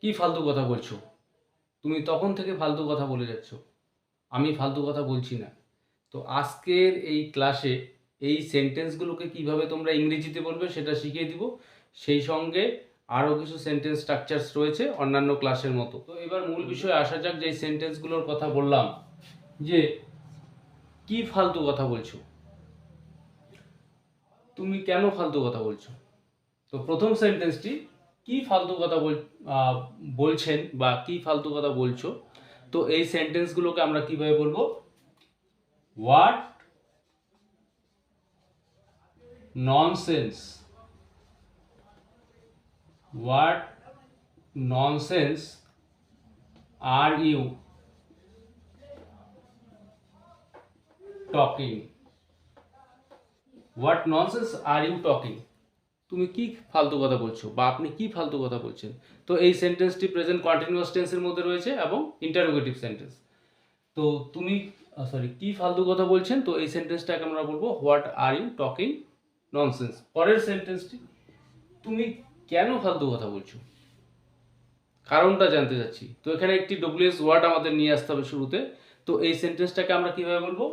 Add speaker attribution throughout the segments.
Speaker 1: কি ফালতু কথা বলছো, তুমি তখন থেকে ফালতু কথা বলে যাচ্ছ, আমি ফালতু কথা বলছি না। তো আজকের এই ক্লাসে এই সেন্টেন্সগুলোকে কিভাবে তোমরা ইংরেজিতে বলবে সেটা শিখিয়ে দিব। সেই সঙ্গে আরও কিছু সেন্টেন্স স্ট্রাকচারস রয়েছে অন্যান্য ক্লাসের মতো। তো এবার মূল বিষয়ে আসা যাক। যে সেন্টেন্সগুলোর কথা বললাম, যে কি ফালতু কথা বলছো, তুমি কেন ফালতু কথা বলছো। তো প্রথম সেন্টেন্সটি কি ফালতু কথা বলছেন বা কি ফালতু কথা বলছো। তো এই সেন্টেন্সগুলোকে আমরা কিভাবে বলবো? What nonsense, what nonsense are you talking, what nonsense are you talking, তুমি কি ফালতু কথা বলছো বা আপনি কি ফালতু কথা বলছেন। তো এই সেন্টেন্সটি প্রেজেন্ট কন্টিনিউয়াস টেন্সের মধ্যে রয়েছে এবং ইন্টারোগেটিভ সেন্টেন্স। তো তুমি কি ফালতু কথা বলছেন, তো এই সেন্টেন্সটাকে আমরা বলবো what are you talking nonsense. পরের সেন্টেন্সটি, তুমি কেন ফালতু কথা বলছো, কারণটা জানতে চাচ্ছি। তো এখানে একটি ডব্লিউএস ওয়ার্ড আমাদের নিয়ে আসতে হবে শুরুতে। তো এই সেন্টেন্সটাকে আমরা কিভাবে বলবো?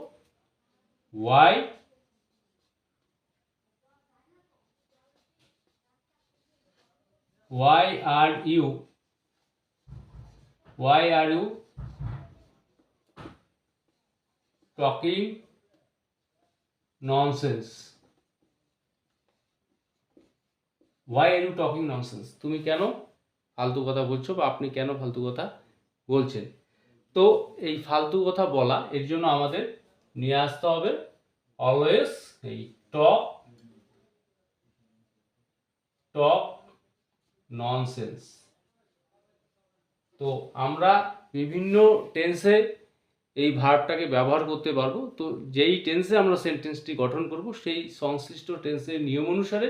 Speaker 1: Why why are you talking nonsense, why are you talking nonsense, তুমি কেন ফালতু কথা বলছো বা আপনি কেন ফালতু কথা বলছেন। তো এই ফালতু কথা বলা, এর জন্য আমাদের নিয়ে আসতে হবে অলওয়েজ এই টক ননসেন্স। তো আমরা বিভিন্ন টেন্সে এই ভার্বটাকে ব্যবহার করতে পারবো। তো যেই টেন্সে আমরা সেন্টেন্সটি গঠন করব সেই সংশ্লিষ্ট টেন্সের নিয়ম অনুসারে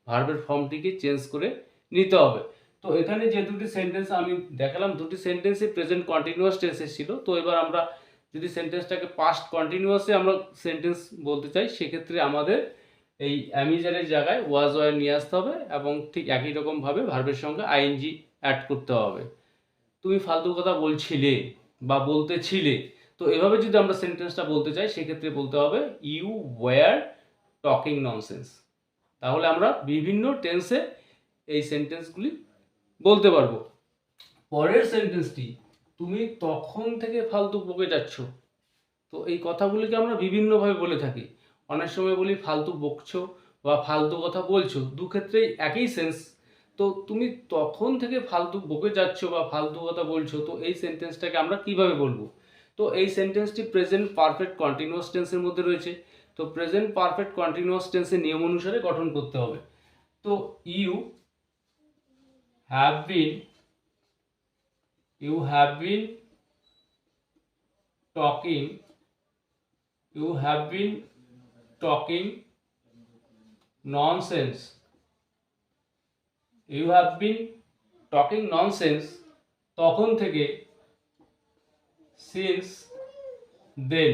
Speaker 1: ভার্বের ফর্মটিকে চেঞ্জ করে নিতে হবে। তো এখানে যে দুটি সেন্টেন্স আমি দেখালাম, দুটি সেন্টেন্সই প্রেজেন্ট কন্টিনিউয়াস টেন্সে ছিল। তো এবার আমরা যদি সেন্টেন্সটাকে পাস্ট কন্টিনিউয়াসে আমরা সেন্টেন্স বলতে চাই, সেক্ষেত্রে আমাদের এই অ্যামিজারের জায়গায় ওয়াজ ওয়ার নিয়ে আসতে হবে এবং ঠিক একই রকমভাবে ভার্বের সঙ্গে আইএনজি অ্যাড করতে হবে। তুমি ফালতু কথা বলছিলে বা বলতেছিলে। তো এভাবে যদি আমরা সেন্টেন্সটা বলতে চাই, সেক্ষেত্রে বলতে হবে ইউ ওয়্যার টকিং ননসেন্স। তাহলে আমরা বিভিন্ন টেন্সে এই সেন্টেন্সগুলি বলতে পারবো। পরের সেন্টেন্সটি, তুমি তখন থেকে ফালতু বকে যাচ্ছ। তো এই কথাগুলিকে আমরা বিভিন্নভাবে বলে থাকি। অনেক সময় বলি ফালতু বকছো বা ফালতু কথা বলছো, দু ক্ষেত্রেই একই সেন্স। তো তুমি তখন থেকে ফালতু বকে যাচ্ছ বা ফালতু কথা বলছো, তো এই সেন্টেন্সটাকে আমরা কিভাবে বলবো? তো এই সেন্টেন্সটি প্রেজেন্ট পারফেক্ট কন্টিনিউয়াস টেন্সের মধ্যে রয়েছে। তো প্রেজেন্ট পারফেক্ট কন্টিনিউয়াস টেন্সের নিয়ম অনুসারে গঠন করতে হবে। তো you have been talking nonsense, you have been talking nonsense তখন থেকে, since then,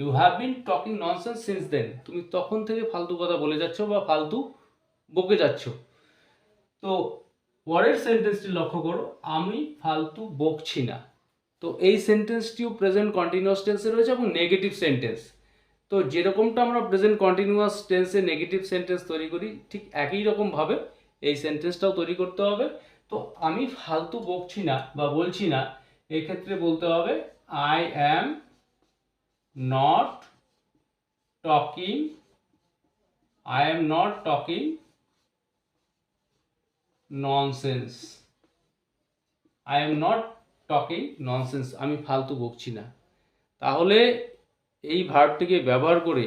Speaker 1: you have been talking nonsense since then, তুমি তখন থেকে ফালতু কথা বলে যাচ্ছ বা ফালতু বকে যাচ্ছ। তো পরের সেন্টেন্সটি লক্ষ্য করো, আমি ফালতু বকছি না। তো এই সেন্টেন্সটিও প্রেজেন্ট কন্টিনিউয়াস টেন্সে রয়েছে এবং নেগেটিভ সেন্টেন্স। তো যেরকমটা আমরা প্রেজেন্ট কন্টিনিউয়াস টেন্সে নেগেটিভ সেন্টেন্স তৈরি করি, ঠিক একই রকমভাবে এই সেন্টেন্সটাও তৈরি করতে হবে। তো আমি ফালতু বকছি না বা বলছি না, এক্ষেত্রে বলতে হবে I am not talking nonsense, আমি ফালতু বকছি না। তাহলে এই ভার্বটিকে ব্যবহার করে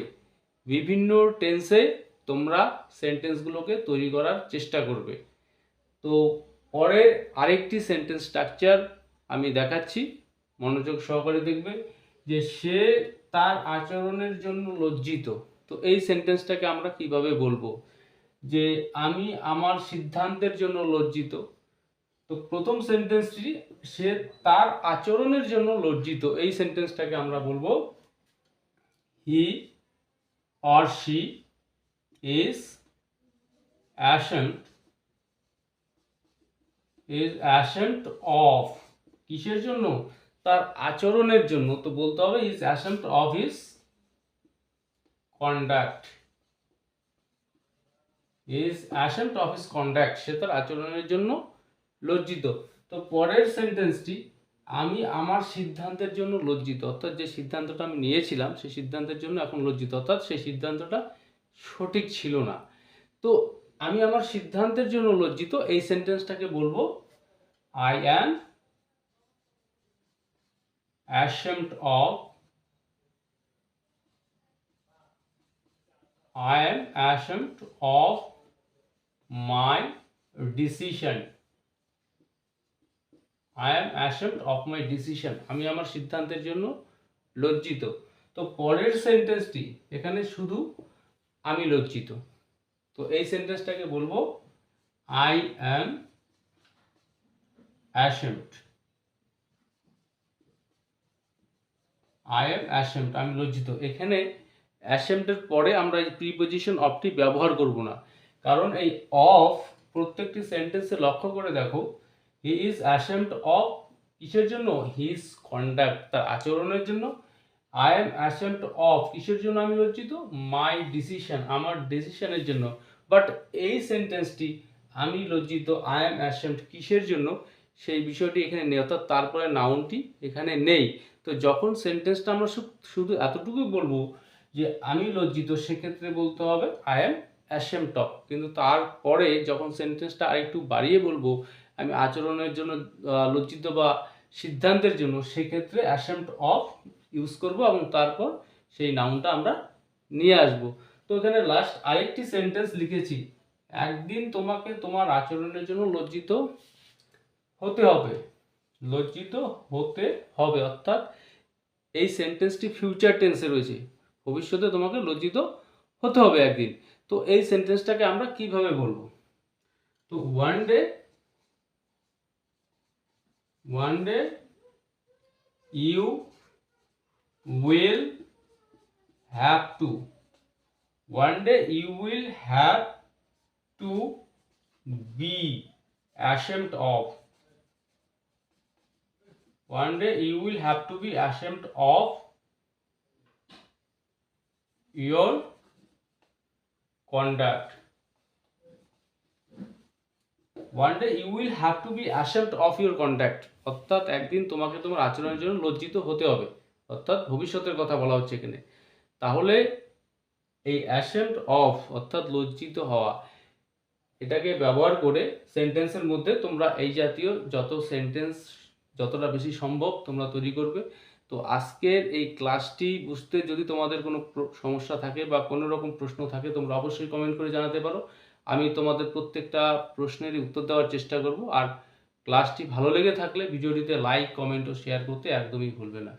Speaker 1: বিভিন্ন টেন্সে তোমরা সেন্টেন্সগুলোকে তৈরি করার চেষ্টা করবে। তো পরে আরেকটি সেন্টেন্স স্ট্রাকচার আমি দেখাচ্ছি, মনোযোগ সহকারে দেখবে। যে সে তার আচরণের জন্য লজ্জিত। তো এই সেন্টেন্সটাকে আমরা কিভাবে বলবো? যে আমি আমার সিদ্ধান্তের জন্য লজ্জিত। তো প্রথম সেন্টেন্সটি, সে তার আচরণের জন্য লজ্জিত, এই সেন্টেন্সটাকে আমরা বলবো he or she is ashamed is ashamed of, কিসের জন্য? তার আচরণের জন্য। তো বলতে হবে is ashamed of his conduct, is ashamed of his conduct, সে তার আচরণের জন্য লজ্জিত। তো পরের সেন্টেন্সটি, আমি আমার সিদ্ধান্তের জন্য লজ্জিত, অর্থাৎ যে সিদ্ধান্তটা আমি নিয়েছিলাম সেই সিদ্ধান্তের জন্য এখন লজ্জিত, অর্থাৎ সেই সিদ্ধান্তটা সঠিক ছিল না। তো আমি আমার সিদ্ধান্তের জন্য লজ্জিত, এই সেন্টেন্সটাকে বলবো I am ashamed of, I am ashamed of my decision. I am ashamed of my decision. আমি আমার সিদ্ধান্তের জন্য লজ্জিত। তো পরের সেন্টেন্সটি, এখানে শুধু আমি লজ্জিত, তো এই সেন্টেন্সটাকে বলবো I am ashamed. I am ashamed, আমি লজ্জিত। এখানে অ্যাসেম্পটের পরে আমরা এই প্রিপোজিশন অফটি ব্যবহার করব না, কারণ এই অফ প্রত্যেকটি সেন্টেন্সে লক্ষ্য করে দেখো, হি ইজ অ্যাসেম্পড অফ কিসের জন্য? হিজ কন্ডাক্ট, তার আচরণের জন্য। আই এম অ্যাসেম্পড অফ কিসের জন্য আমি লজ্জিত? মাই ডিসিশন, আমার ডিসিশনের জন্য। বাট এই সেন্টেন্সটি আমি লজ্জিত আই এম অ্যাসেম্পড কিসের জন্য, সেই বিষয়টি এখানে নেই, অর্থাৎ তারপরে নাউনটি এখানে নেই। তো যখন সেন্টেন্সটা আমরা শুধু এতটুকুই বলবো যে আমি লজ্জিত, সেক্ষেত্রে বলতে হবে আই এম অ্যাসেম্পড অফ। কিন্তু তারপরে যখন সেন্টেন্সটা আরেকটু বাড়িয়ে বলবো আমি আচরণের জন্য লজ্জিত বা সিদ্ধান্তের জন্য, সেক্ষেত্রে অ্যাসেম্পড অফ ইউজ করব এবং তারপর সেই নাউনটা আমরা নিয়ে আসব। তো এখানে লাস্ট আরেকটি সেন্টেন্স লিখেছি, একদিন তোমাকে তোমার আচরণের জন্য লজ্জিত হতে হবে, লজ্জিত হতে হবে, অর্থাৎ এই সেন্টেন্সটি ফিউচার টেন্সে রয়েছে, ভবিষ্যতে তোমাকে লজ্জিত হতে হবে একদিন। তো এই সেন্টেন্সটাকে আমরা কিভাবে বলবো? তো one day you will have to, one day you will have to be ashamed of, one day you will have to be ashamed of your conduct, one day you will have to be ashamed of your conduct, অর্থাৎ একদিন তোমাকে তোমার আচরণের জন্য লজ্জিত হতে হবে, অর্থাৎ ভবিষ্যতের কথা বলা হচ্ছে এখানে। তাহলে এই ashamed of অর্থাৎ লজ্জিত হওয়া, এটাকে ব্যবহার করে সেন্টেন্সের মধ্যে তোমরা এই জাতীয় যত সেন্টেন্স যতটা বেশি সম্ভব তোমরা তৈরি করবে। তো আজকের এই ক্লাসটি বুঝতে যদি তোমাদের কোনো সমস্যা থাকে বা কোনো রকম প্রশ্ন থাকে, তোমরা অবশ্যই কমেন্ট করে জানাতে পারো। আমি তোমাদের প্রত্যেকটা প্রশ্নেরই উত্তর দেওয়ার চেষ্টা করব। আর ক্লাসটি ভালো লেগে থাকলে ভিডিওটিতে লাইক, কমেন্ট ও শেয়ার করতে একদমই ভুলবে না।